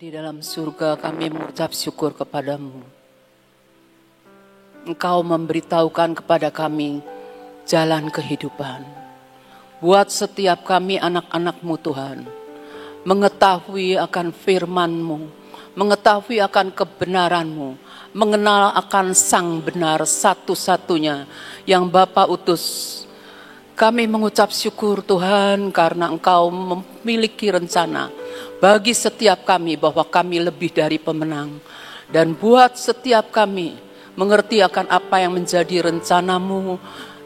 di dalam surga, kami mengucap syukur kepadamu. Engkau memberitahukan kepada kami jalan kehidupan. Buat setiap kami anak-anak-Mu Tuhan, mengetahui akan firman-Mu, mengetahui akan kebenaran-Mu, mengenal akan Sang Benar satu-satunya yang Bapa utus. Kami mengucap syukur Tuhan karena Engkau memiliki rencana bagi setiap kami bahwa kami lebih dari pemenang. Dan buat setiap kami mengerti akan apa yang menjadi rencana-Mu.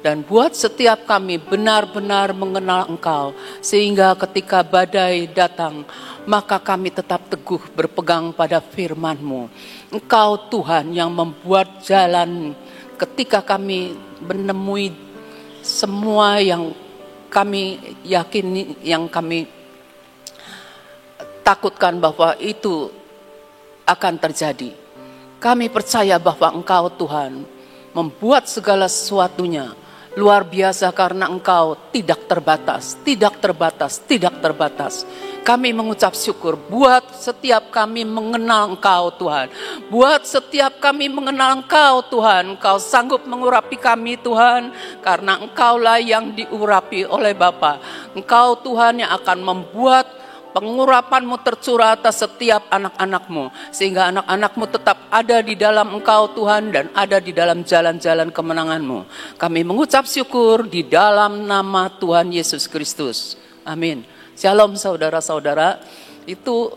Dan buat setiap kami benar-benar mengenal Engkau. Sehingga ketika badai datang, maka kami tetap teguh berpegang pada firman-Mu. Engkau Tuhan yang membuat jalan ketika kami menemui semua yang kami yakini, yang kami takutkan bahwa itu akan terjadi. Kami percaya bahwa Engkau Tuhan membuat segala sesuatunya luar biasa karena Engkau tidak terbatas, tidak terbatas, tidak terbatas. Kami mengucap syukur buat setiap kami mengenal Engkau Tuhan. Buat setiap kami mengenal Engkau Tuhan. Engkau sanggup mengurapi kami Tuhan. Karena Engkaulah yang diurapi oleh Bapa. Engkau Tuhan yang akan membuat pengurapan-Mu tercurah atas setiap anak-anak-Mu. Sehingga anak-anak-Mu tetap ada di dalam Engkau Tuhan dan ada di dalam jalan-jalan kemenangan-Mu. Kami mengucap syukur di dalam nama Tuhan Yesus Kristus. Amin. Shalom saudara-saudara. Itu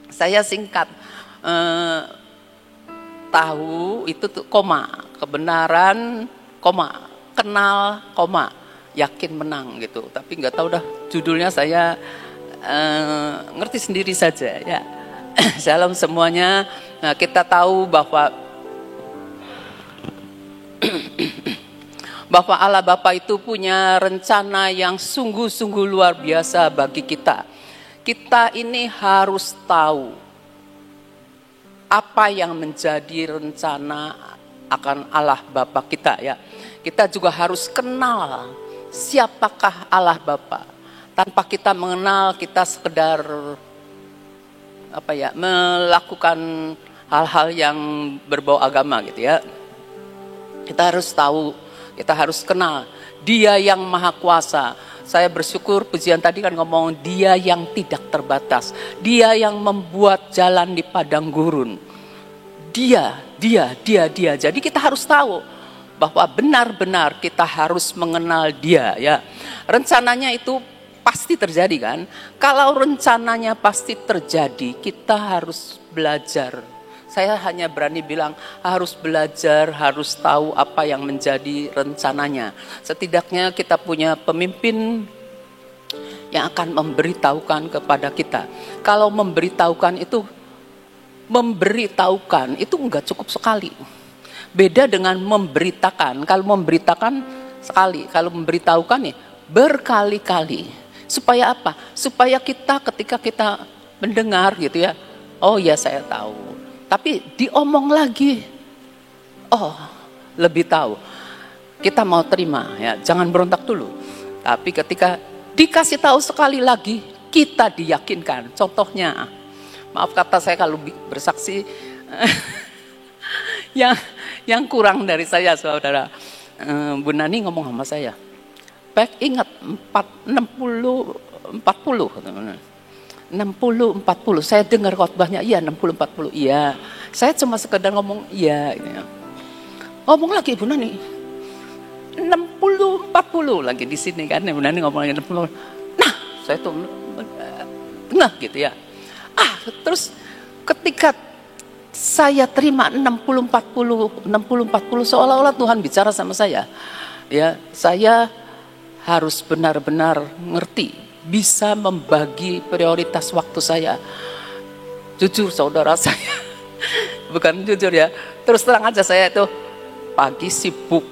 saya singkat tahu itu tuh koma, kebenaran koma, kenal koma, yakin menang gitu. Tapi nggak tahu dah judulnya, saya ngerti sendiri saja ya. Shalom semuanya. Nah, kita tahu bahwa Allah Bapa itu punya rencana yang sungguh-sungguh luar biasa bagi kita. Kita ini harus tahu apa yang menjadi rencana akan Allah Bapa kita ya. Kita juga harus kenal siapakah Allah Bapa. Tanpa kita mengenal, kita sekedar melakukan hal-hal yang berbau agama gitu ya. Kita harus tahu, kita harus kenal Dia yang Maha Kuasa. Saya bersyukur pujian tadi kan ngomong Dia yang tidak terbatas. Dia yang membuat jalan di padang gurun. Dia. Jadi kita harus tahu bahwa benar-benar kita harus mengenal Dia ya. Rencananya itu pasti terjadi kan? Kalau rencananya pasti terjadi, kita harus belajar. Saya hanya berani bilang harus belajar, harus tahu apa yang menjadi rencananya. Setidaknya kita punya pemimpin yang akan memberitahukan kepada kita. Kalau memberitahukan itu enggak cukup sekali. Beda dengan memberitakan. Kalau memberitakan sekali, kalau memberitahukan nih berkali-kali. Supaya apa? Supaya kita ketika kita mendengar gitu ya, oh ya saya tahu. Tapi diomong lagi, oh lebih tahu. Kita mau terima ya, jangan berontak dulu. Tapi ketika dikasih tahu sekali lagi, kita diyakinkan. Contohnya, maaf kata saya kalau bersaksi, yang kurang dari saya saudara. Bu Nani ngomong sama saya, Pek ingat 60-40. Saya dengar khotbahnya, iya 60-40, iya. Saya cuma sekedar ngomong iya. Ngomong lagi Ibu Nani, 60-40 lagi di sini kan, Ibu Nani ngomong lagi 60. Nah, saya tuh tengah gitu ya. Terus ketika saya terima 60-40 seolah-olah Tuhan bicara sama saya. Ya, saya harus benar-benar ngerti, bisa membagi prioritas waktu saya. Jujur saudara saya, bukan jujur ya, terus terang aja saya itu pagi sibuk,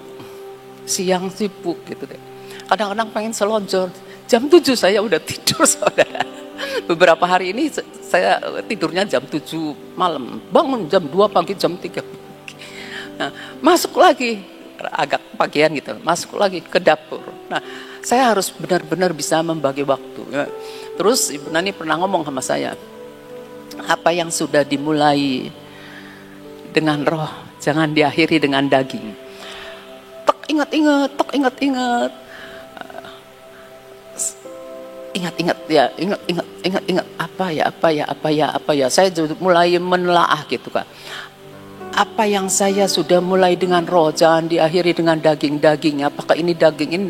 siang sibuk gitu deh. Kadang-kadang pengen selonjor, jam 7 saya udah tidur saudara. Beberapa hari ini saya tidurnya jam 7 malam, bangun jam 2 pagi, jam 3 pagi. Nah, masuk lagi, agak pagian gitu, masuk lagi ke dapur. Nah, saya harus benar-benar bisa membagi waktu. Ya. Terus Ibu Nani pernah ngomong sama saya, Apa yang sudah dimulai dengan roh, jangan diakhiri dengan daging. Tok ingat-ingat, tok ingat-ingat. Ingat-ingat ya, ingat apa ya. Saya mulai menelaah gitu Kak. Apa yang saya sudah mulai dengan roh, jangan diakhiri dengan daging. Apakah ini daging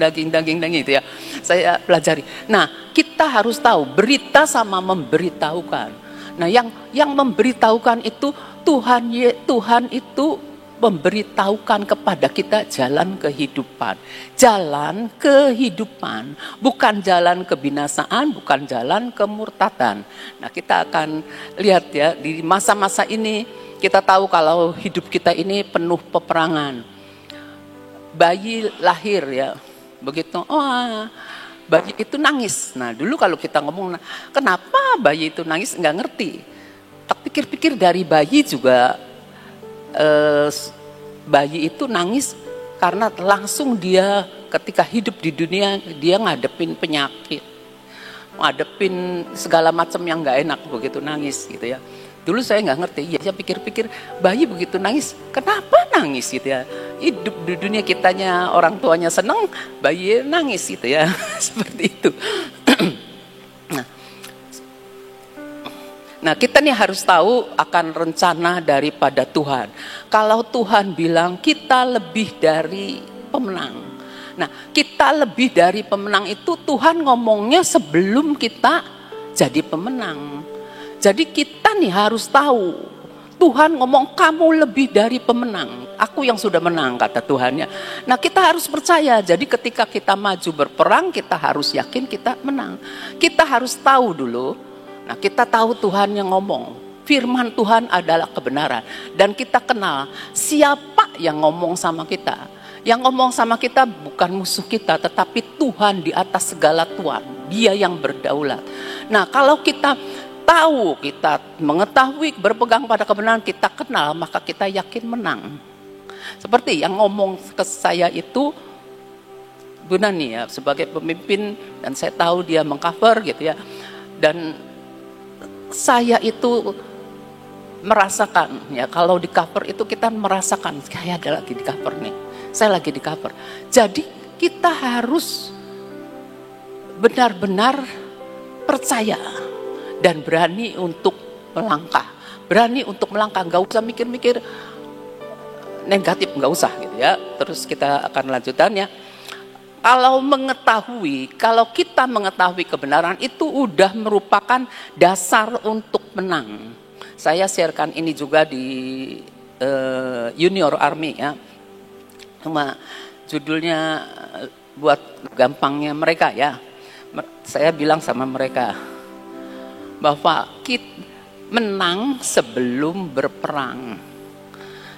itu ya. Saya pelajari. Nah, kita harus tahu berita sama memberitahukan. Nah, yang memberitahukan itu Tuhan itu memberitahukan kepada kita jalan kehidupan. Jalan kehidupan, bukan jalan kebinasaan, bukan jalan kemurtatan. Nah, kita akan lihat ya di masa-masa ini kita tahu kalau hidup kita ini penuh peperangan. Bayi lahir ya, begitu, bayi itu nangis. Nah dulu kalau kita ngomong, kenapa bayi itu nangis, nggak ngerti. Tak pikir-pikir dari bayi juga, bayi itu nangis karena langsung dia ketika hidup di dunia, dia ngadepin penyakit, ngadepin segala macam yang nggak enak, begitu nangis gitu ya. Dulu saya nggak ngerti, ya saya pikir-pikir bayi begitu nangis, kenapa nangis gitu ya? Hidup di dunia kitanya orang tuanya seneng, bayi nangis gitu ya, seperti itu. Nah kita nih harus tahu akan rencana daripada Tuhan. Kalau Tuhan bilang kita lebih dari pemenang. Nah kita lebih dari pemenang itu Tuhan ngomongnya sebelum kita jadi pemenang. Jadi kita nih harus tahu, Tuhan ngomong kamu lebih dari pemenang. Aku yang sudah menang kata Tuhannya. Nah kita harus percaya, jadi ketika kita maju berperang kita harus yakin kita menang. Kita harus tahu dulu, nah kita tahu Tuhan yang ngomong. Firman Tuhan adalah kebenaran. Dan kita kenal siapa yang ngomong sama kita. Yang ngomong sama kita bukan musuh kita, tetapi Tuhan di atas segala Tuhan. Dia yang berdaulat. Nah kalau kita tahu, kita mengetahui, berpegang pada kebenaran, kita kenal, maka kita yakin menang. Seperti yang ngomong ke saya itu Bu Nani ya, sebagai pemimpin, dan saya tahu dia mengcover gitu ya. Dan saya itu merasakan ya, kalau di cover itu kita merasakan, saya ada lagi di cover nih, saya lagi di cover. Jadi kita harus benar-benar percaya dan berani untuk melangkah. Berani untuk melangkah, gak usah mikir-mikir negatif, gak usah gitu ya. Terus kita akan lanjutannya. Kalau kita mengetahui kebenaran itu udah merupakan dasar untuk menang. Saya sharekan ini juga di Junior Army ya. Cuma judulnya buat gampangnya mereka ya. Saya bilang sama mereka bahwa kita menang sebelum berperang.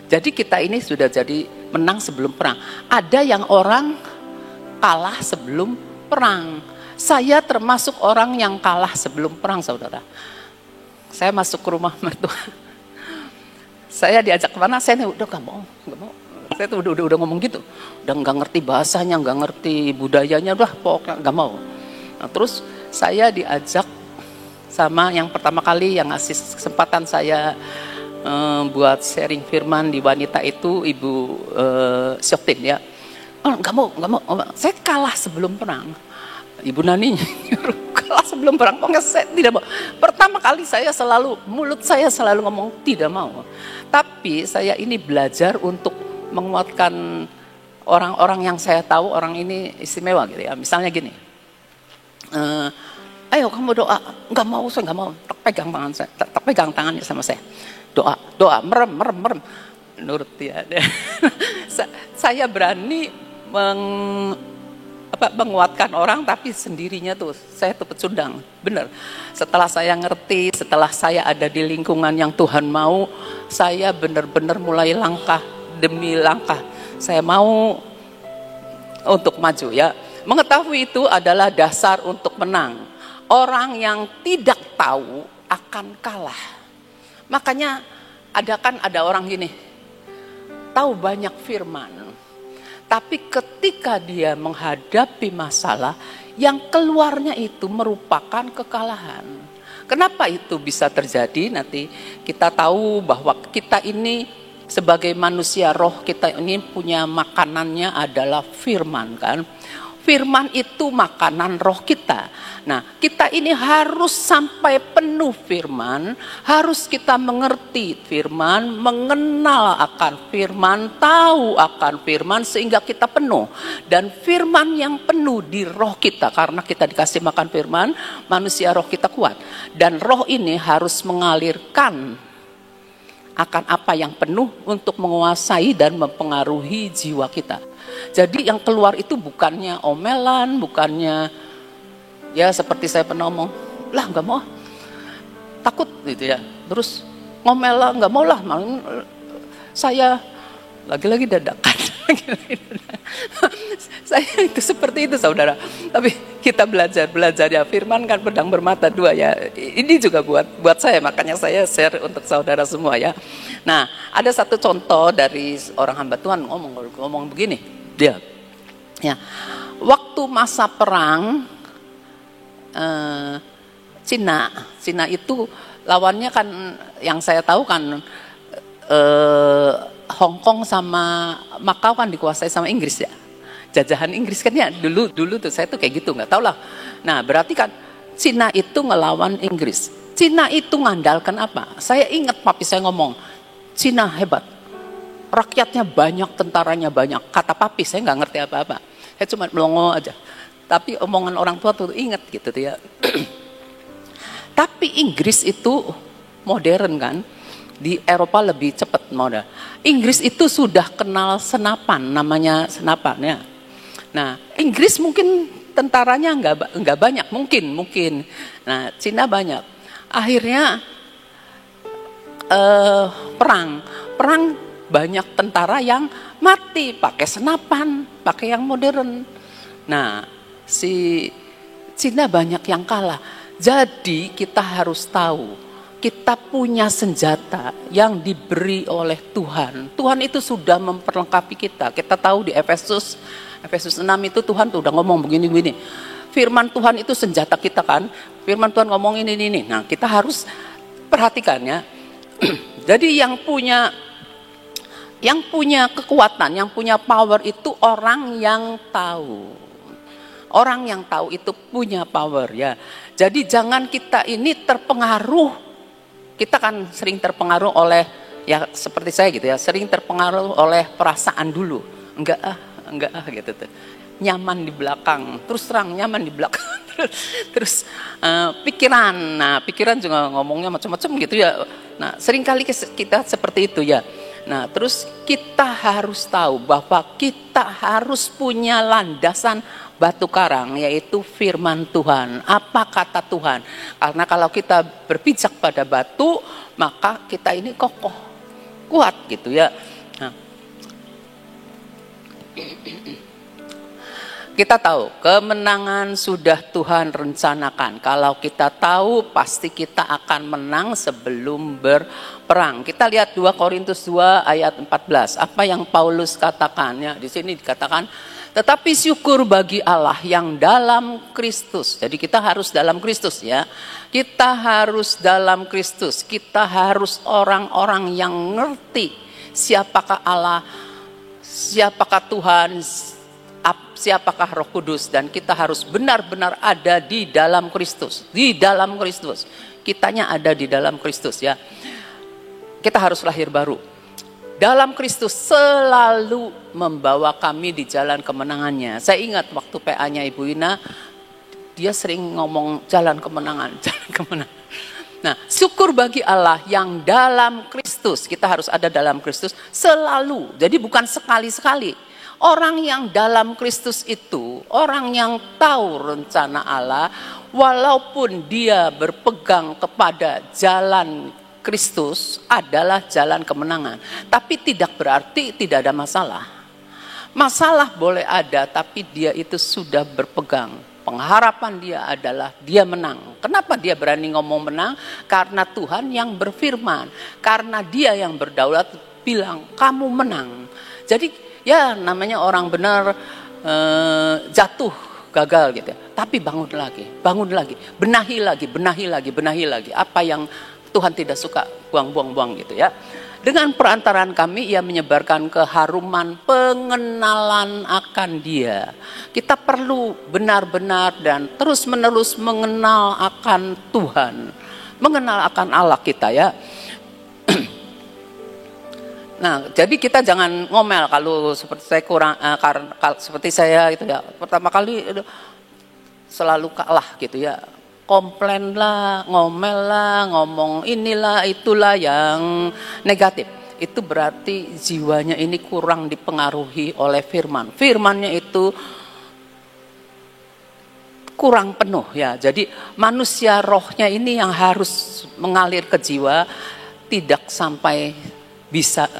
Jadi kita ini sudah jadi menang sebelum perang. Ada yang orang kalah sebelum perang. Saya termasuk orang yang kalah sebelum perang, saudara. Saya masuk ke rumah mertua. Saya diajak kemana, saya udah gak mau. Saya tuh udah ngomong gitu. Udah gak ngerti bahasanya, gak ngerti budayanya, udah pokoknya gak mau. Nah, terus saya diajak sama yang pertama kali yang ngasih kesempatan saya buat sharing firman di wanita itu Ibu Syoktin ya. Nggak mau, saya kalah sebelum perang. Ibu Nani kalah sebelum perang, pokoknya saya tidak mau. Pertama kali mulut saya selalu ngomong tidak mau. Tapi saya ini belajar untuk menguatkan orang-orang yang saya tahu orang ini istimewa gitu ya. Misalnya gini. Ayo kamu doa, nggak mau, saya nggak mau. Tak pegang tangannya sama saya. Doa, merem. Menurut dia, saya berani menguatkan orang, tapi sendirinya tuh saya tuh pecundang, bener. Setelah saya ngerti, setelah saya ada di lingkungan yang Tuhan mau, saya benar-benar mulai langkah demi langkah. Saya mau untuk maju ya. Mengetahui itu adalah dasar untuk menang. Orang yang tidak tahu akan kalah. Makanya ada orang gini, tahu banyak firman, tapi ketika dia menghadapi masalah, yang keluarnya itu merupakan kekalahan. Kenapa itu bisa terjadi? Nanti kita tahu bahwa kita ini sebagai manusia roh, kita ini punya makanannya adalah firman kan. Firman itu makanan roh kita. Nah, kita ini harus sampai penuh firman, harus kita mengerti firman, mengenal akan firman, tahu akan firman sehingga kita penuh. Dan firman yang penuh di roh kita, karena kita dikasih makan firman, manusia roh kita kuat. Dan roh ini harus mengalirkan akan apa yang penuh untuk menguasai dan mempengaruhi jiwa kita. Jadi yang keluar itu bukannya omelan, bukannya ya seperti saya pernah ngomong, lah nggak mau, takut gitu ya. Terus ngomel lah, nggak mau lah, saya lagi-lagi dadakan. Saya itu seperti itu saudara. Tapi kita belajar ya, firman kan pedang bermata dua ya. Ini juga buat saya, makanya saya share untuk saudara semua ya. Nah, ada satu contoh dari orang hamba Tuhan ngomong begini. Dia, ya, waktu masa perang Cina itu lawannya kan yang saya tahu kan Hong Kong sama Makau kan dikuasai sama Inggris ya. Jajahan Inggris kan ya dulu tuh saya tuh kayak gitu nggak tahu lah. Nah berarti kan Cina itu ngelawan Inggris. Cina itu ngandalkan apa? Saya ingat papi saya ngomong, Cina hebat. Rakyatnya banyak, tentaranya banyak. Kata papi, saya nggak ngerti apa-apa. Saya cuma melongo aja. Tapi omongan orang tua tuh inget gitu tuh ya. Tapi Inggris itu modern kan. Di Eropa lebih cepat modern. Inggris itu sudah kenal senapan, namanya senapan ya. Nah, Inggris mungkin tentaranya nggak banyak, mungkin. Nah, Cina banyak. Akhirnya perang banyak tentara yang mati pakai senapan, pakai yang modern. Nah, si Cina banyak yang kalah. Jadi kita harus tahu, kita punya senjata yang diberi oleh Tuhan. Tuhan itu sudah memperlengkapi kita. Kita tahu di Efesus 6 itu Tuhan tuh udah ngomong begini-begini. Firman Tuhan itu senjata kita kan. Firman Tuhan ngomong ini. Nah, kita harus perhatikan ya. Jadi yang punya kekuatan, yang punya power itu orang yang tahu. Orang yang tahu itu punya power ya. Jadi jangan kita ini terpengaruh. Kita kan sering terpengaruh oleh ya seperti saya gitu ya, sering terpengaruh oleh perasaan dulu. Enggak gitu tuh. Nyaman di belakang, terus terang nyaman di belakang. Terus pikiran. Nah, pikiran juga ngomongnya macam-macam gitu ya. Nah, seringkali kita seperti itu ya. Nah, terus kita harus tahu bahwa kita harus punya landasan batu karang, yaitu firman Tuhan. Apa kata Tuhan? Karena kalau kita berpijak pada batu, maka kita ini kokoh, kuat gitu ya. Nah, kita tahu kemenangan sudah Tuhan rencanakan. Kalau kita tahu pasti kita akan menang sebelum berperang. Kita lihat 2 Korintus 2 ayat 14. Apa yang Paulus katakan ya, di sini dikatakan, tetapi syukur bagi Allah yang dalam Kristus. Jadi kita harus dalam Kristus ya. Kita harus dalam Kristus. Kita harus orang-orang yang ngerti siapakah Allah, siapakah Tuhan, siapakah Roh Kudus, dan kita harus benar-benar ada di dalam Kristus. Di dalam Kristus. Kitanya ada di dalam Kristus ya. Kita harus lahir baru. Dalam Kristus selalu membawa kami di jalan kemenangannya. Saya ingat waktu PA-nya Ibu Ina, dia sering ngomong jalan kemenangan, jalan kemenangan. Nah, syukur bagi Allah yang dalam Kristus. Kita harus ada dalam Kristus selalu. Jadi bukan sekali-sekali. Orang yang dalam Kristus itu, orang yang tahu rencana Allah, walaupun dia berpegang kepada jalan Kristus adalah jalan kemenangan. Tapi tidak berarti tidak ada masalah. Masalah boleh ada, tapi dia itu sudah berpegang. Pengharapan dia adalah dia menang. Kenapa dia berani ngomong menang? Karena Tuhan yang berfirman. Karena dia yang berdaulat bilang, kamu menang. Jadi ya namanya orang benar jatuh gagal gitu ya. Tapi bangun lagi, benahi lagi. Apa yang Tuhan tidak suka, buang gitu ya. Dengan perantaraan kami, ia menyebarkan keharuman pengenalan akan Dia. Kita perlu benar-benar dan terus-menerus mengenal akan Tuhan, mengenal akan Allah kita ya. Nah, jadi kita jangan ngomel kalau seperti saya seperti saya gitu ya. Pertama kali selalu kalah gitu ya. Komplain lah, ngomel lah, ngomong inilah itulah yang negatif. Itu berarti jiwanya ini kurang dipengaruhi oleh firman. Firmannya itu kurang penuh ya. Jadi manusia rohnya ini yang harus mengalir ke jiwa, tidak sampai bisa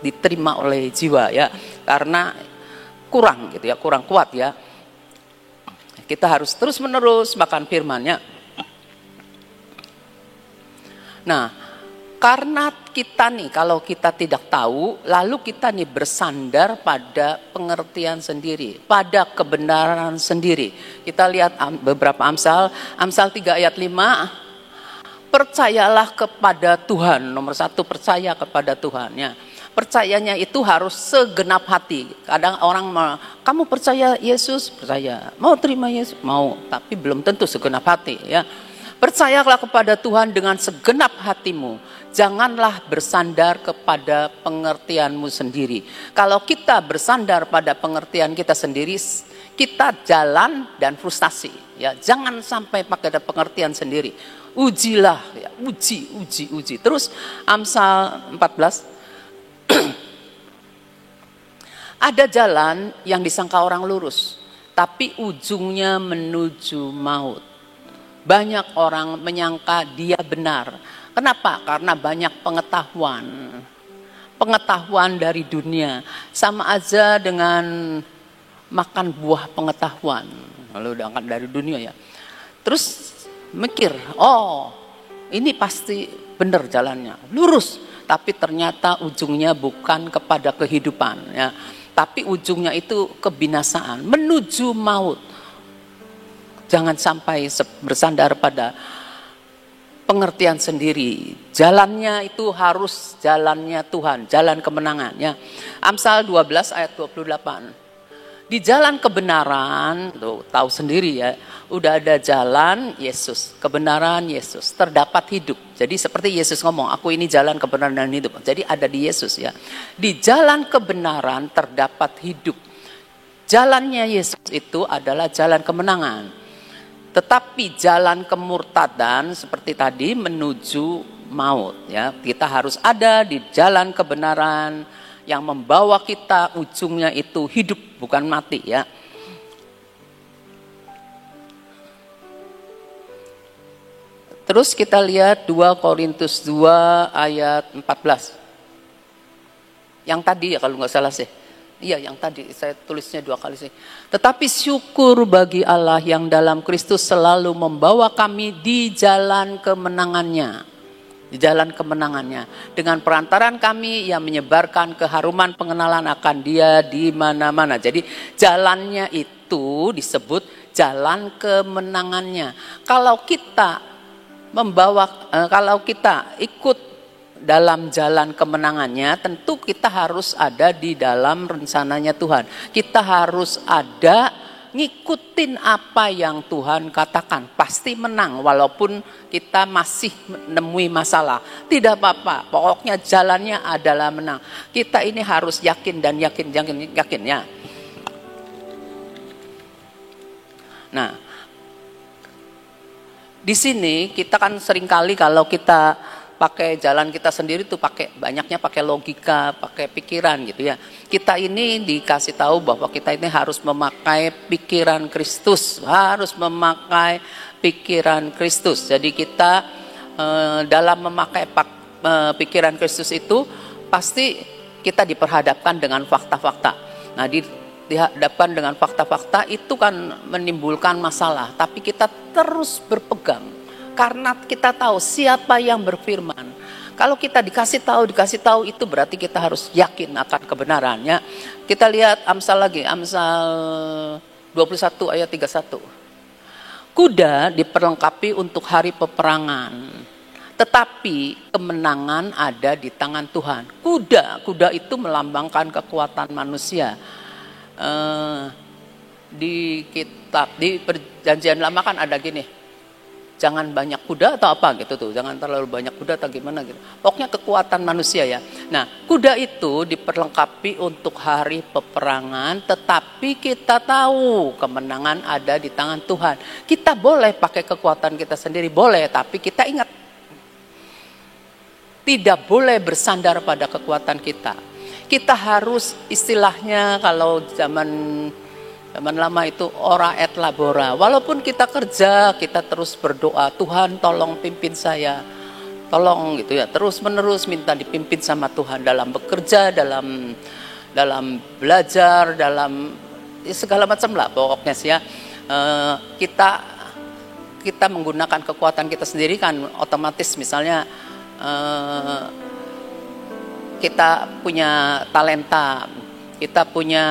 diterima oleh jiwa ya. Karena kurang gitu ya, kurang kuat ya. Kita harus terus-menerus makan firman-Nya. Nah, karena kita nih, kalau kita tidak tahu, lalu kita nih bersandar pada pengertian sendiri, pada kebenaran sendiri. Kita lihat beberapa Amsal 3 ayat 5, percayalah kepada Tuhan. Nomor 1, percaya kepada Tuhan ya. Percayanya itu harus segenap hati. Kadang orang kamu percaya Yesus? Percaya. Mau terima Yesus? Mau, tapi belum tentu segenap hati ya. Percayalah kepada Tuhan dengan segenap hatimu. Janganlah bersandar kepada pengertianmu sendiri. Kalau kita bersandar pada pengertian kita sendiri, kita jalan dan frustasi. Ya, jangan sampai pakai pengertian sendiri. Ujilah, ya, uji. Terus Amsal 14. Ada jalan yang disangka orang lurus, tapi ujungnya menuju maut. Banyak orang menyangka dia benar. Kenapa? Karena banyak pengetahuan dari dunia. Sama aja dengan makan buah pengetahuan. Lalu makan dari dunia ya. Terus mikir, oh ini pasti benar jalannya, lurus. Tapi ternyata ujungnya bukan kepada kehidupan ya. Tapi ujungnya itu kebinasaan, menuju maut. Jangan sampai bersandar pada pengertian sendiri. Jalannya itu harus jalannya Tuhan, jalan kemenangan ya. Amsal 12 ayat 28. Di jalan kebenaran, tuh tahu sendiri ya, udah ada jalan Yesus, kebenaran Yesus, terdapat hidup. Jadi seperti Yesus ngomong, aku ini jalan kebenaran dan hidup. Jadi ada di Yesus ya. Di jalan kebenaran terdapat hidup. Jalannya Yesus itu adalah jalan kemenangan. Tetapi jalan kemurtadan seperti tadi menuju maut ya. Kita harus ada di jalan kebenaran yang membawa kita ujungnya itu hidup bukan mati ya. Terus kita lihat 2 Korintus 2 ayat 14. Yang tadi ya kalau nggak salah sih. Iya yang tadi saya tulisnya 2 kali sih. Tetapi syukur bagi Allah yang dalam Kristus selalu membawa kami di jalan kemenangannya. Di jalan kemenangannya. Dengan perantaran kami yang menyebarkan keharuman pengenalan akan Dia di mana-mana. Jadi jalannya itu disebut jalan kemenangannya. Kalau kita kalau kita ikut dalam jalan kemenangannya, tentu kita harus ada di dalam rencananya Tuhan. Kita harus ada ngikutin apa yang Tuhan katakan. Pasti menang walaupun kita masih menemui masalah. Tidak apa-apa, pokoknya jalannya adalah menang. Kita ini harus yakin dan yakin ya. Nah, di sini kita kan seringkali kalau kita pakai jalan kita sendiri tuh banyaknya pakai logika, pakai pikiran gitu ya. Kita ini dikasih tahu bahwa kita ini harus memakai pikiran Kristus, harus memakai pikiran Kristus. Jadi kita dalam memakai pikiran Kristus itu pasti kita diperhadapkan dengan fakta-fakta. Nah, dihadapkan dengan fakta-fakta itu kan menimbulkan masalah, tapi kita terus berpegang. Karena kita tahu siapa yang berfirman. Kalau kita dikasih tahu itu berarti kita harus yakin akan kebenarannya. Kita lihat Amsal lagi, Amsal 21 ayat 31. Kuda diperlengkapi untuk hari peperangan, tetapi kemenangan ada di tangan Tuhan. Kuda itu melambangkan kekuatan manusia. Di kitab, di perjanjian lama kan ada gini, jangan banyak kuda atau apa gitu tuh, jangan terlalu banyak kuda atau gimana gitu. Pokoknya kekuatan manusia ya. Nah, kuda itu diperlengkapi untuk hari peperangan, tetapi kita tahu kemenangan ada di tangan Tuhan. Kita boleh pakai kekuatan kita sendiri, boleh, tapi kita ingat, tidak boleh bersandar pada kekuatan kita. Kita harus istilahnya kalau zaman lama itu ora et labora. Walaupun kita kerja, kita terus berdoa, Tuhan tolong pimpin saya. Tolong gitu ya, terus menerus minta dipimpin sama Tuhan dalam bekerja, dalam belajar, dalam segala macam lah pokoknya sih ya. Kita menggunakan kekuatan kita sendiri kan otomatis, misalnya kita punya talenta, kita punya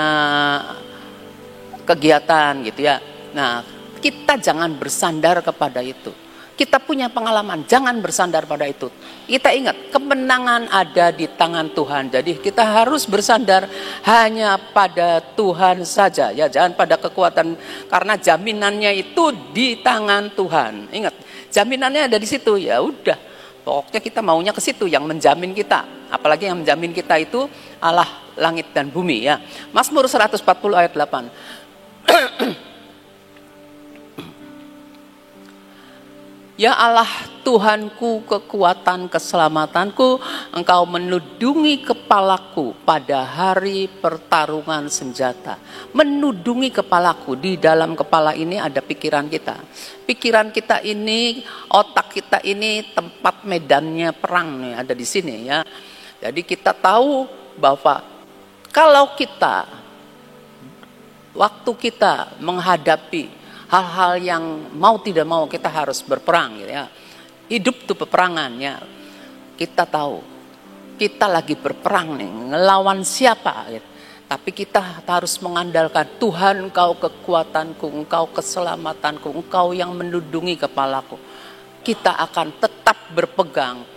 kegiatan gitu ya. Nah, kita jangan bersandar kepada itu. Kita punya pengalaman, jangan bersandar pada itu. Kita ingat, kemenangan ada di tangan Tuhan. Jadi kita harus bersandar hanya pada Tuhan saja ya, jangan pada kekuatan, karena jaminannya itu di tangan Tuhan. Ingat, jaminannya ada di situ. Ya udah, pokoknya kita maunya ke situ yang menjamin kita. Apalagi yang menjamin kita itu Allah langit dan bumi ya. Mazmur 140 ayat 8. Ya Allah Tuhanku, kekuatan keselamatanku, Engkau menudungi kepalaku pada hari pertarungan senjata. Menudungi kepalaku, di dalam kepala ini ada pikiran kita. Pikiran kita ini, otak kita ini tempat medannya perang nih, ada di sini ya. Jadi kita tahu bahwa kalau kita, waktu kita menghadapi hal-hal yang mau tidak mau kita harus berperang gitu ya. Hidup itu peperangan ya. Kita tahu kita lagi berperang nih, ngelawan siapa gitu. Tapi kita harus mengandalkan Tuhan, Engkau kekuatanku, Engkau keselamatanku, Engkau yang menudungi kepalaku. Kita akan tetap berpegang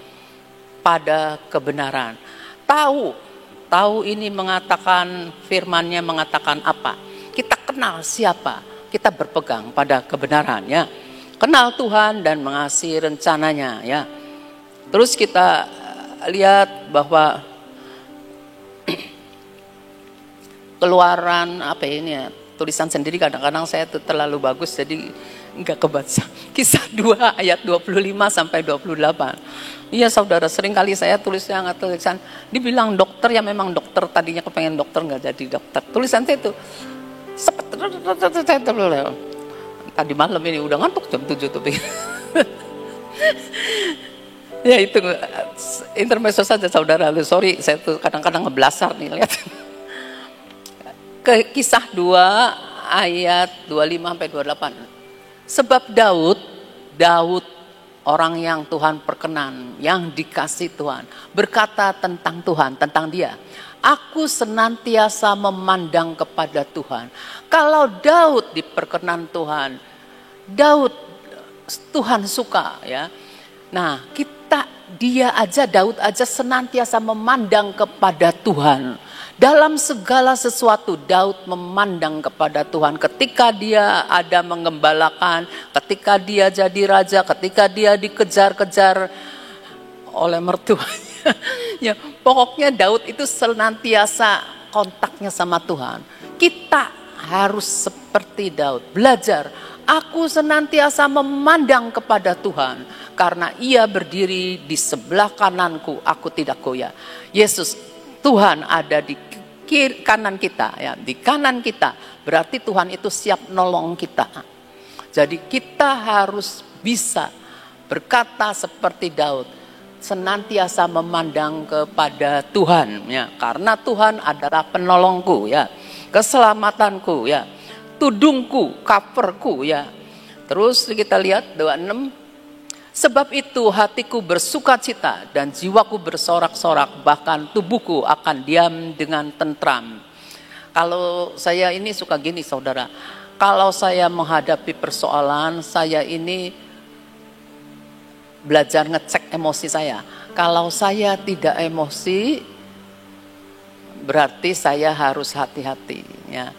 pada kebenaran. Tahu ini mengatakan, firman-Nya mengatakan apa? Kita kenal siapa? Kita berpegang pada kebenaran ya. Kenal Tuhan dan mengasihi rencananya ya. Terus kita lihat bahwa Keluaran apa ini ya, tulisan sendiri kadang-kadang saya tuh terlalu bagus jadi enggak kebaca. Kisah 2 ayat 25 sampai 28. Iya saudara, sering kali saya tulisnya nggak tulisan. Dibilang dokter ya, memang dokter, tadinya kepengen dokter nggak jadi dokter. Tulisan saya itu tadi malam ini udah ngantuk jam 7 tuh. Ya itu intermezzo saja saudara. Sorry, saya tuh kadang-kadang ngeblasar nih, lihat. Ke Kisah 2 ayat 25 sampai 28. Sebab Daud orang yang Tuhan perkenan, yang dikasih Tuhan, berkata tentang Tuhan, tentang dia. Aku senantiasa memandang kepada Tuhan. Kalau Daud diperkenan Tuhan, Tuhan suka ya. Nah, Daud aja senantiasa memandang kepada Tuhan. Dalam segala sesuatu Daud memandang kepada Tuhan. Ketika dia ada mengembalakan, ketika dia jadi raja, ketika dia dikejar-kejar oleh mertuanya. Ya, pokoknya Daud itu senantiasa kontaknya sama Tuhan. Kita harus seperti Daud, belajar. Aku senantiasa memandang kepada Tuhan, karena Ia berdiri di sebelah kananku, aku tidak goyah. Yesus, Tuhan ada di kanan kita, ya, di kanan kita. Berarti Tuhan itu siap nolong kita. Jadi kita harus bisa berkata seperti Daud, senantiasa memandang kepada Tuhan ya, karena Tuhan adalah penolongku ya, keselamatanku ya, tudungku, coverku ya. Terus kita lihat 26. Sebab itu hatiku bersukacita dan jiwaku bersorak-sorak, bahkan tubuhku akan diam dengan tentram. Kalau saya ini suka gini saudara, kalau saya menghadapi persoalan, saya ini belajar ngecek emosi saya. Kalau saya tidak emosi, berarti saya harus hati-hati ya.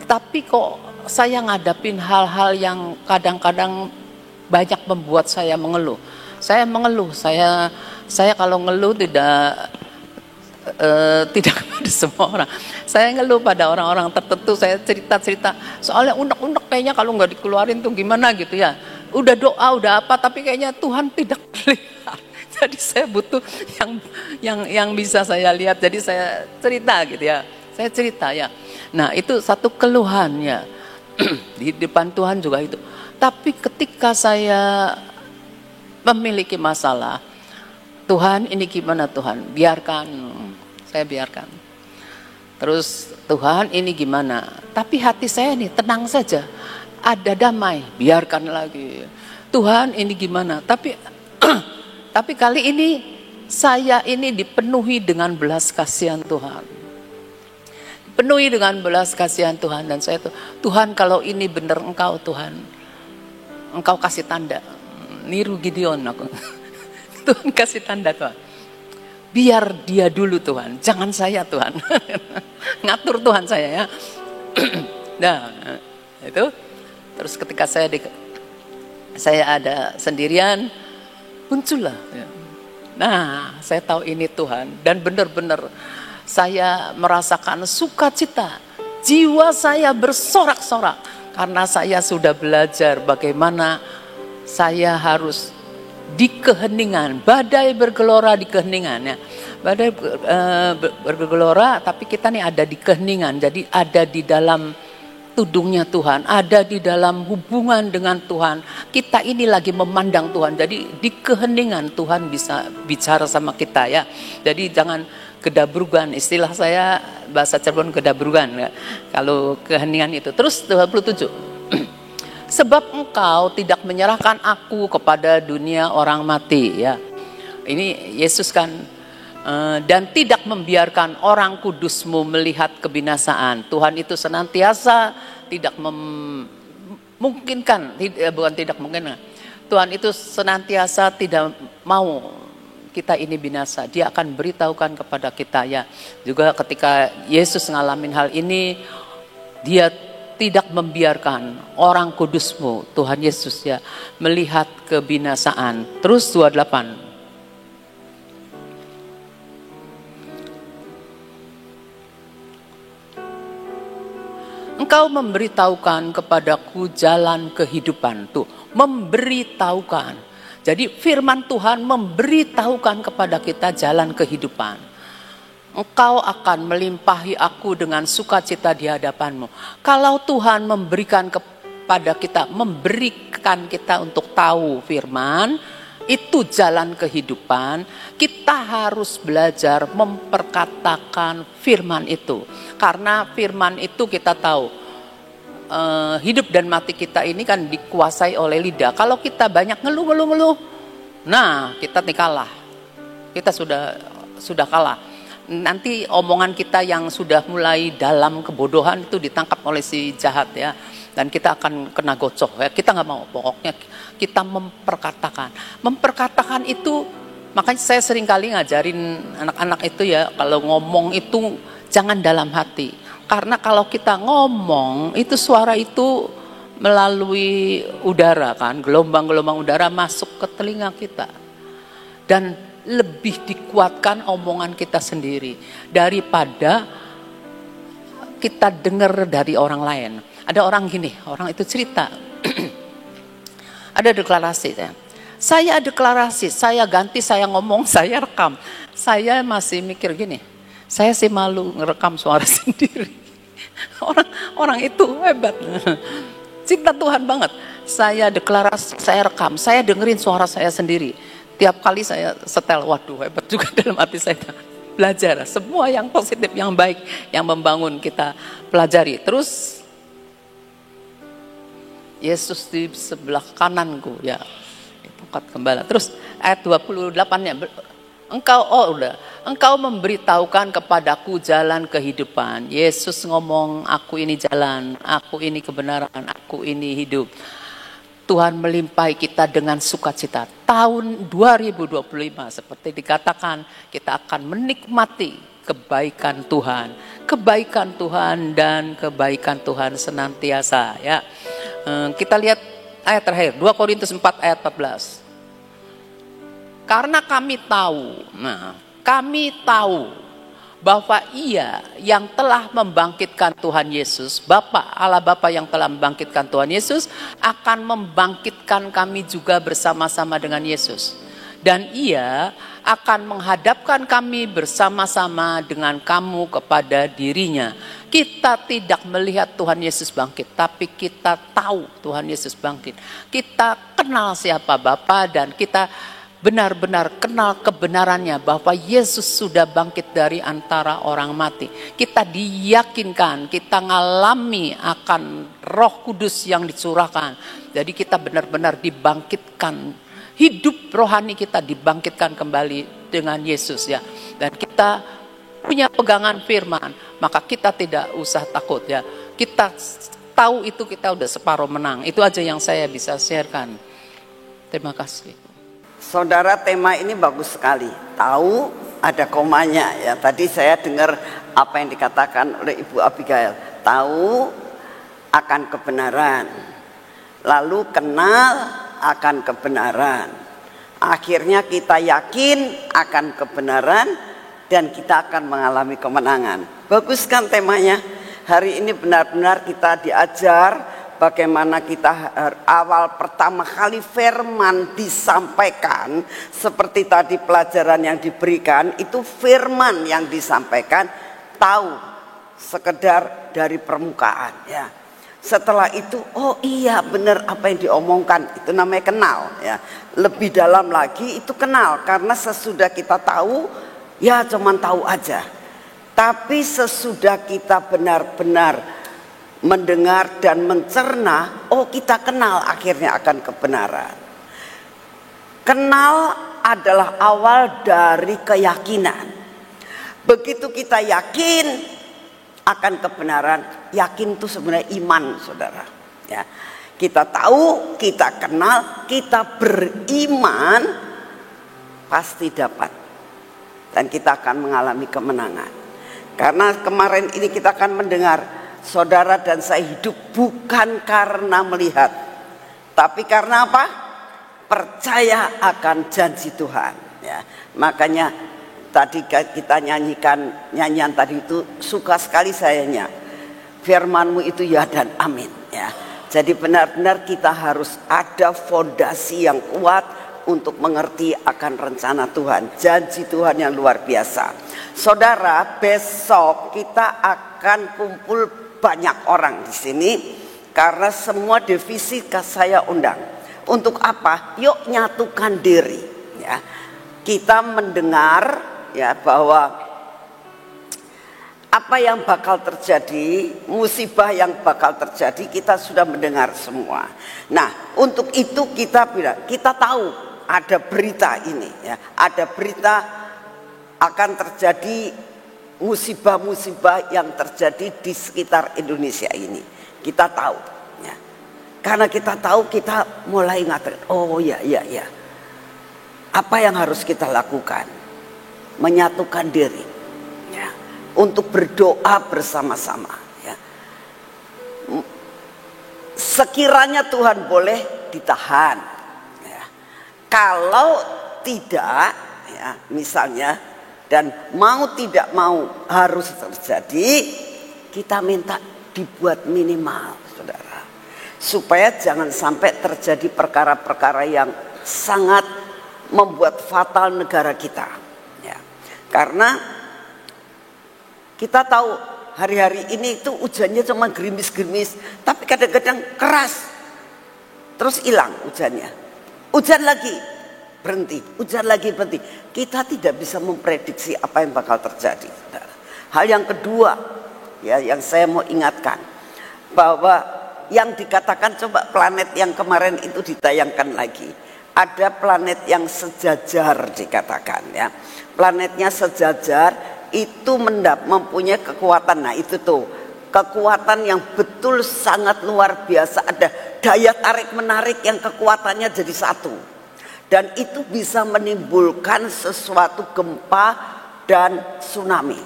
Tapi kok saya ngadapin hal-hal yang kadang-kadang banyak membuat saya mengeluh. Saya mengeluh, saya kalau ngeluh tidak kepada semua orang. Saya ngeluh pada orang-orang tertentu, saya cerita-cerita. Soalnya unek-unek kayaknya kalau nggak dikeluarin tuh gimana gitu ya. Udah doa, udah apa, tapi kayaknya Tuhan tidak melihat. Jadi saya butuh yang bisa saya lihat. Jadi saya cerita gitu ya. Saya cerita ya. Nah itu satu keluhan ya. Di depan Tuhan juga itu. Tapi ketika saya memiliki masalah, Tuhan ini gimana Tuhan? Biarkan, saya biarkan. Terus Tuhan ini gimana? Tapi hati saya nih tenang saja, ada damai, biarkan lagi. Tuhan ini gimana? Tapi kali ini saya ini dipenuhi dengan belas kasihan Tuhan. Dipenuhi dengan belas kasihan Tuhan dan saya tuh, Tuhan kalau ini benar Engkau Tuhan, Engkau kasih tanda. Niru Gideon aku. Tuhan kasih tanda Tuhan. Biar dia dulu Tuhan, jangan saya Tuhan. Ngatur Tuhan saya ya. Nah, itu terus ketika saya ada sendirian, muncullah. Nah, saya tahu ini Tuhan dan benar-benar saya merasakan sukacita. Jiwa saya bersorak-sorak karena saya sudah belajar bagaimana saya harus di keheningan, badai bergelora di keheningan ya. Badai bergelora tapi kita nih ada di keheningan. Jadi ada di dalam tudungnya Tuhan, ada di dalam hubungan dengan Tuhan. Kita ini lagi memandang Tuhan. Jadi di keheningan Tuhan bisa bicara sama kita ya. Jadi jangan kedabrugan, istilah saya bahasa Cirebon kedabrugan ya. Kalau keheningan itu. Terus 27. Sebab engkau tidak menyerahkan aku kepada dunia orang mati ya. Ini Yesus kan dan tidak membiarkan orang kudusmu melihat kebinasaan. Tuhan itu senantiasa tidak memungkinkan, bukan tidak mungkin. Tuhan itu senantiasa tidak mau kita ini binasa. Dia akan beritahukan kepada kita ya. Juga ketika Yesus ngalamin hal ini, dia tidak membiarkan orang kudusmu, Tuhan Yesus ya, melihat kebinasaan. Terus 28. Engkau memberitahukan kepadaku jalan kehidupan. Tuh, memberitahukan. Jadi firman Tuhan memberitahukan kepada kita jalan kehidupan. Engkau akan melimpahi aku dengan sukacita di hadapanmu. Kalau Tuhan memberikan kepada kita, memberikan kita untuk tahu firman, itu jalan kehidupan, kita harus belajar memperkatakan firman itu. Karena firman itu kita tahu, hidup dan mati kita ini kan dikuasai oleh lidah. Kalau kita banyak ngeluh, nah kita nih kalah. Kita sudah kalah. Nanti omongan kita yang sudah mulai dalam kebodohan itu ditangkap oleh si jahat ya, dan kita akan kena gocok ya. Kita nggak mau, pokoknya kita memperkatakan itu. Makanya saya sering kali ngajarin anak-anak itu ya, kalau ngomong itu jangan dalam hati, karena kalau kita ngomong itu suara itu melalui udara kan, gelombang-gelombang udara masuk ke telinga kita dan lebih dikuatkan omongan kita sendiri daripada kita dengar dari orang lain. Ada orang gini, orang itu cerita, ada deklarasi ya. Saya deklarasi, saya ganti, saya ngomong, saya rekam. Saya masih mikir gini, saya sih malu ngerekam suara sendiri. Orang itu hebat, cinta Tuhan banget. Saya deklarasi, saya rekam, saya dengerin suara saya sendiri. Tiap kali saya setel, waduh hebat juga dalam hati saya. Belajar, semua yang positif, yang baik, yang membangun kita pelajari. Terus, Yesus di sebelah kananku, ya, tongkat gembala. Terus ayat 28-nya, Engkau memberitahukan kepadaku jalan kehidupan. Yesus ngomong, aku ini jalan, aku ini kebenaran, aku ini hidup. Tuhan melimpahi kita dengan sukacita. Tahun 2025 seperti dikatakan, kita akan menikmati kebaikan Tuhan. Kebaikan Tuhan dan kebaikan Tuhan senantiasa, ya. Kita lihat ayat terakhir, 2 Korintus 4 ayat 14. Karena kami tahu bahwa Ia yang telah membangkitkan Tuhan Yesus, Allah Bapa yang telah membangkitkan Tuhan Yesus, akan membangkitkan kami juga bersama-sama dengan Yesus. Dan Ia akan menghadapkan kami bersama-sama dengan kamu kepada dirinya. Kita tidak melihat Tuhan Yesus bangkit, tapi kita tahu Tuhan Yesus bangkit. Kita kenal siapa Bapa dan kita benar-benar kenal kebenarannya bahwa Yesus sudah bangkit dari antara orang mati. Kita diyakinkan, kita ngalami akan Roh Kudus yang dicurahkan. Jadi kita benar-benar dibangkitkan, hidup rohani kita dibangkitkan kembali dengan Yesus, ya. Dan kita punya pegangan firman, maka kita tidak usah takut, ya. Kita tahu itu kita udah separuh menang. Itu aja yang saya bisa sharekan. Terima kasih. Saudara, tema ini bagus sekali. Tahu ada komanya, ya. Tadi saya dengar apa yang dikatakan oleh Ibu Abigail. Tahu akan kebenaran, lalu kenal akan kebenaran. Akhirnya kita yakin akan kebenaran dan kita akan mengalami kemenangan. Bagus kan temanya? Hari ini benar-benar kita diajar bagaimana kita awal pertama kali firman disampaikan. Seperti tadi pelajaran yang diberikan, itu firman yang disampaikan, tahu sekedar dari permukaan, ya. Setelah itu, oh iya benar apa yang diomongkan, itu namanya kenal, ya. Lebih dalam lagi itu kenal, karena sesudah kita tahu, ya cuman tahu aja. Tapi sesudah kita benar-benar mendengar dan mencerna, oh kita kenal akhirnya akan kebenaran. Kenal adalah awal dari keyakinan. Begitu kita yakin akan kebenaran, yakin itu sebenarnya iman, saudara, ya. Kita tahu, kita kenal, kita beriman, pasti dapat, dan kita akan mengalami kemenangan. Karena kemarin ini kita akan mendengar, saudara dan saya hidup bukan karena melihat, tapi karena apa? Percaya akan janji Tuhan, ya. Makanya tadi kita nyanyikan nyanyian tadi itu, suka sekali sayanya. Firman-Mu itu ya dan amin, ya. Jadi benar-benar kita harus ada fondasi yang kuat untuk mengerti akan rencana Tuhan, janji Tuhan yang luar biasa. Saudara, besok kita akan kumpul banyak orang di sini karena semua divisi saya undang. Untuk apa? Yuk nyatukan diri, ya. Kita mendengar, ya, bahwa apa yang bakal terjadi, musibah yang bakal terjadi, kita sudah mendengar semua. Nah, untuk itu kita tahu ada berita ini, ya. Ada berita akan terjadi musibah-musibah yang terjadi di sekitar Indonesia ini. Kita tahu, ya. Karena kita tahu, kita mulai ngatakan, oh ya. Apa yang harus kita lakukan? Menyatukan diri, ya, untuk berdoa bersama-sama, ya. Sekiranya Tuhan boleh ditahan, ya. Kalau tidak, ya, misalnya, dan mau tidak mau harus terjadi, kita minta dibuat minimal, saudara, supaya jangan sampai terjadi perkara-perkara yang sangat membuat fatal negara kita, ya. Karena kita tahu hari-hari ini itu hujannya cuma gerimis-gerimis, tapi kadang-kadang keras, terus hilang hujannya, hujan lagi berhenti, hujan lagi berhenti. Kita tidak bisa memprediksi apa yang bakal terjadi. Hal yang kedua, ya, yang saya mau ingatkan, bahwa yang dikatakan, coba planet yang kemarin itu ditayangkan lagi, ada planet yang sejajar dikatakan ya. Planetnya sejajar itu mempunyai kekuatan. Nah itu tuh kekuatan yang betul sangat luar biasa. Ada daya tarik menarik yang kekuatannya jadi satu. Dan itu bisa menimbulkan sesuatu gempa dan tsunami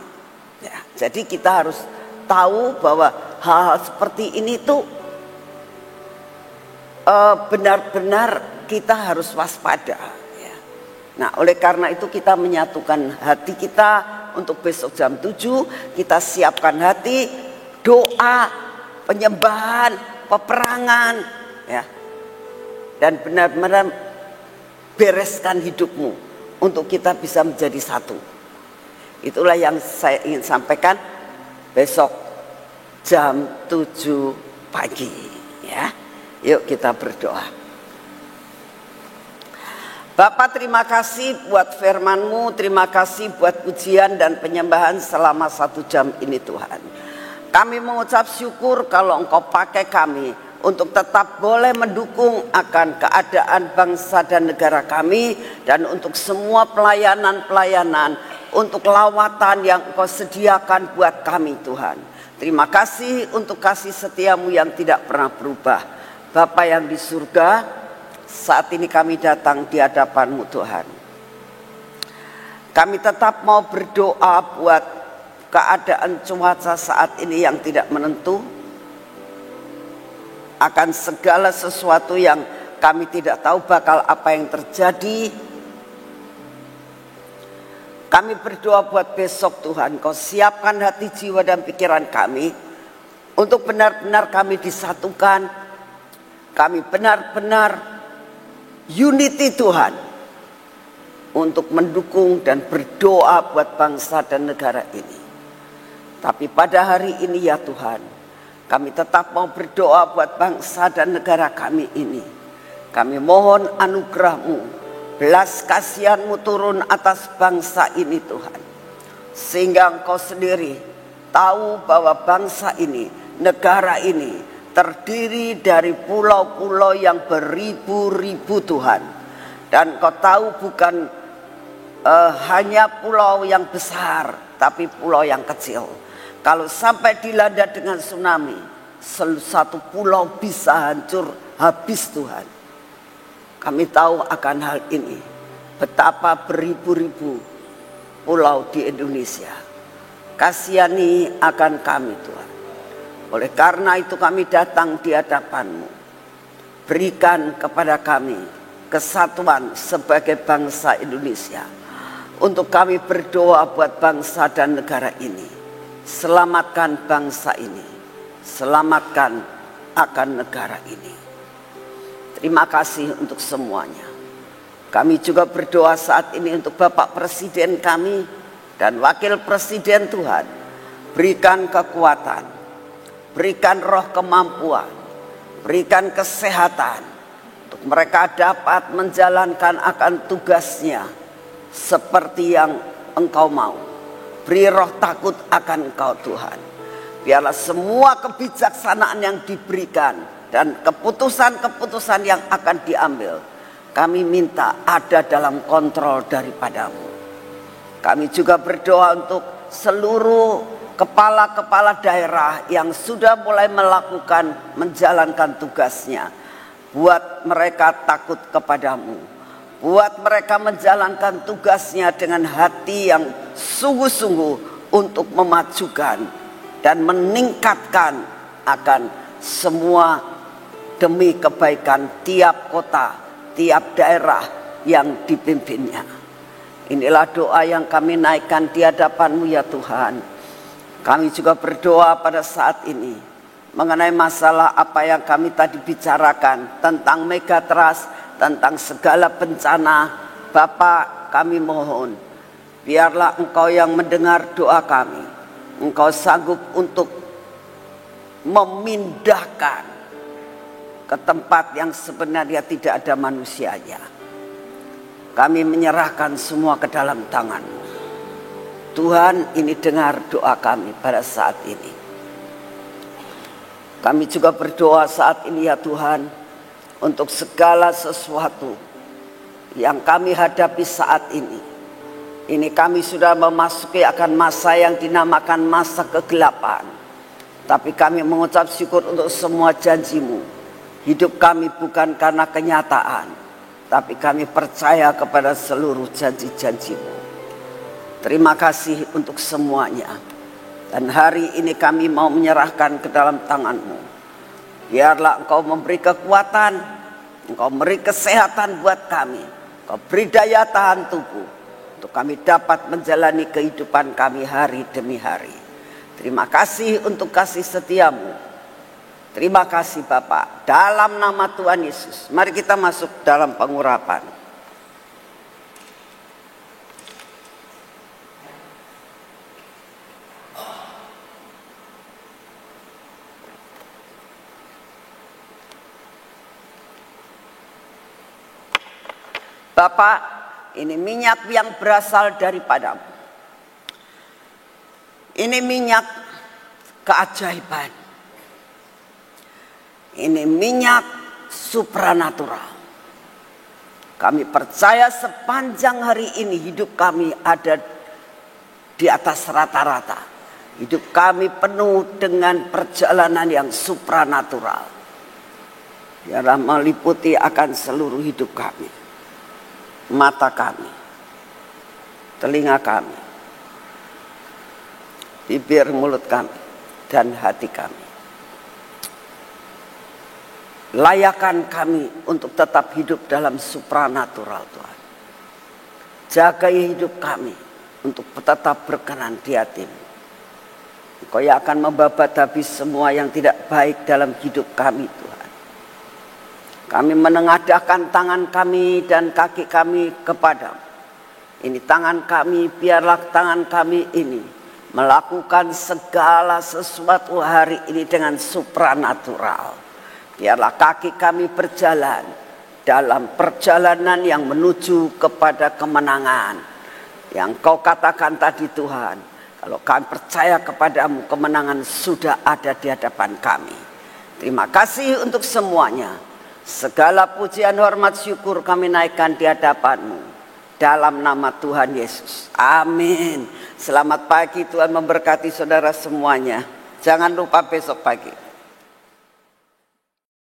ya. Jadi kita harus tahu bahwa hal-hal seperti ini tuh benar-benar kita harus waspada ya. Nah oleh karena itu kita menyatukan hati kita untuk besok jam 7. Kita siapkan hati, doa, penyembahan, peperangan ya. Dan benar-benar bereskan hidupmu untuk kita bisa menjadi satu. Itulah yang saya ingin sampaikan besok jam 7 pagi ya. Yuk kita berdoa. Bapak terima kasih buat firman-Mu, terima kasih buat pujian dan penyembahan selama 1 jam ini Tuhan. Kami mengucap syukur kalau Engkau pakai kami untuk tetap boleh mendukung akan keadaan bangsa dan negara kami. Dan untuk semua pelayanan-pelayanan, untuk lawatan yang Engkau sediakan buat kami Tuhan. Terima kasih untuk kasih setia-Mu yang tidak pernah berubah. Bapa yang di surga, saat ini kami datang di hadapan-Mu Tuhan. Kami tetap mau berdoa buat keadaan cuaca saat ini yang tidak menentu, akan segala sesuatu yang kami tidak tahu bakal apa yang terjadi. Kami berdoa buat besok Tuhan, Kau siapkan hati, jiwa dan pikiran kami untuk benar-benar kami disatukan. Kami benar-benar unity Tuhan untuk mendukung dan berdoa buat bangsa dan negara ini. Tapi pada hari ini ya Tuhan, kami tetap mau berdoa buat bangsa dan negara kami ini. Kami mohon anugerah-Mu, belas kasihan-Mu turun atas bangsa ini Tuhan. Sehingga Engkau sendiri tahu bahwa bangsa ini, negara ini terdiri dari pulau-pulau yang beribu-ribu Tuhan. Dan Engkau tahu bukan hanya pulau yang besar, tapi pulau yang kecil. Kalau sampai dilanda dengan tsunami, satu pulau bisa hancur habis Tuhan. Kami tahu akan hal ini. Betapa beribu-ribu pulau di Indonesia. Kasihani akan kami Tuhan. Oleh karena itu kami datang di hadapan-Mu. Berikan kepada kami kesatuan sebagai bangsa Indonesia. Untuk kami berdoa buat bangsa dan negara ini. Selamatkan bangsa ini, selamatkan akan negara ini. Terima kasih untuk semuanya. Kami juga berdoa saat ini untuk Bapak Presiden kami dan Wakil Presiden Tuhan. Berikan kekuatan, berikan roh kemampuan, berikan kesehatan untuk mereka dapat menjalankan akan tugasnya seperti yang Engkau mau. Beri roh takut akan Engkau Tuhan. Biarlah semua kebijaksanaan yang diberikan dan keputusan-keputusan yang akan diambil, kami minta ada dalam kontrol daripada-Mu. Kami juga berdoa untuk seluruh kepala-kepala daerah yang sudah mulai menjalankan tugasnya. Buat mereka takut kepada-Mu. Buat mereka menjalankan tugasnya dengan hati yang sungguh-sungguh untuk memajukan dan meningkatkan akan semua demi kebaikan tiap kota, tiap daerah yang dipimpinnya. Inilah doa yang kami naikkan di hadapan-Mu ya Tuhan. Kami juga berdoa pada saat ini mengenai masalah apa yang kami tadi bicarakan tentang megatrust, tentang segala bencana. Bapak, kami mohon biarlah Engkau yang mendengar doa kami. Engkau sanggup untuk memindahkan ke tempat yang sebenarnya tidak ada manusianya. Kami menyerahkan semua ke dalam tangan-Mu. Tuhan, ini dengar doa kami pada saat ini. Kami juga berdoa saat ini ya Tuhan, untuk segala sesuatu yang kami hadapi saat ini. Ini kami sudah memasuki akan masa yang dinamakan masa kegelapan. Tapi kami mengucap syukur untuk semua janji-Mu. Hidup kami bukan karena kenyataan, tapi kami percaya kepada seluruh janji-janji-Mu. Terima kasih untuk semuanya. Dan hari ini kami mau menyerahkan ke dalam tangan-Mu. Biarlah Engkau memberi kekuatan, Engkau beri kesehatan buat kami, Engkau beri daya tahan tubuh, untuk kami dapat menjalani kehidupan kami hari demi hari. Terima kasih untuk kasih setia-Mu. Terima kasih Bapak. Dalam nama Tuhan Yesus, mari kita masuk dalam pengurapan. Bapak, ini minyak yang berasal daripada-Mu. Ini minyak keajaiban. Ini minyak supranatural. Kami percaya sepanjang hari ini hidup kami ada di atas rata-rata. Hidup kami penuh dengan perjalanan yang supranatural. Biarlah meliputi akan seluruh hidup kami. Mata kami, telinga kami, bibir mulut kami, dan hati kami. Layakan kami untuk tetap hidup dalam supranatural Tuhan. Jaga hidup kami untuk tetap berkenan di hati-Mu. Engkau yang akan membabat habis semua yang tidak baik dalam hidup kami Tuhan. Kami menengadahkan tangan kami dan kaki kami kepada-Mu. Ini tangan kami, biarlah tangan kami ini melakukan segala sesuatu hari ini dengan supranatural. Biarlah kaki kami berjalan dalam perjalanan yang menuju kepada kemenangan. Yang Kau katakan tadi Tuhan, kalau kami percaya kepada-Mu, kemenangan sudah ada di hadapan kami. Terima kasih untuk semuanya. Segala pujian, hormat, syukur kami naikkan di hadapan-Mu. Dalam nama Tuhan Yesus. Amin. Selamat pagi, Tuhan memberkati saudara semuanya. Jangan lupa besok pagi.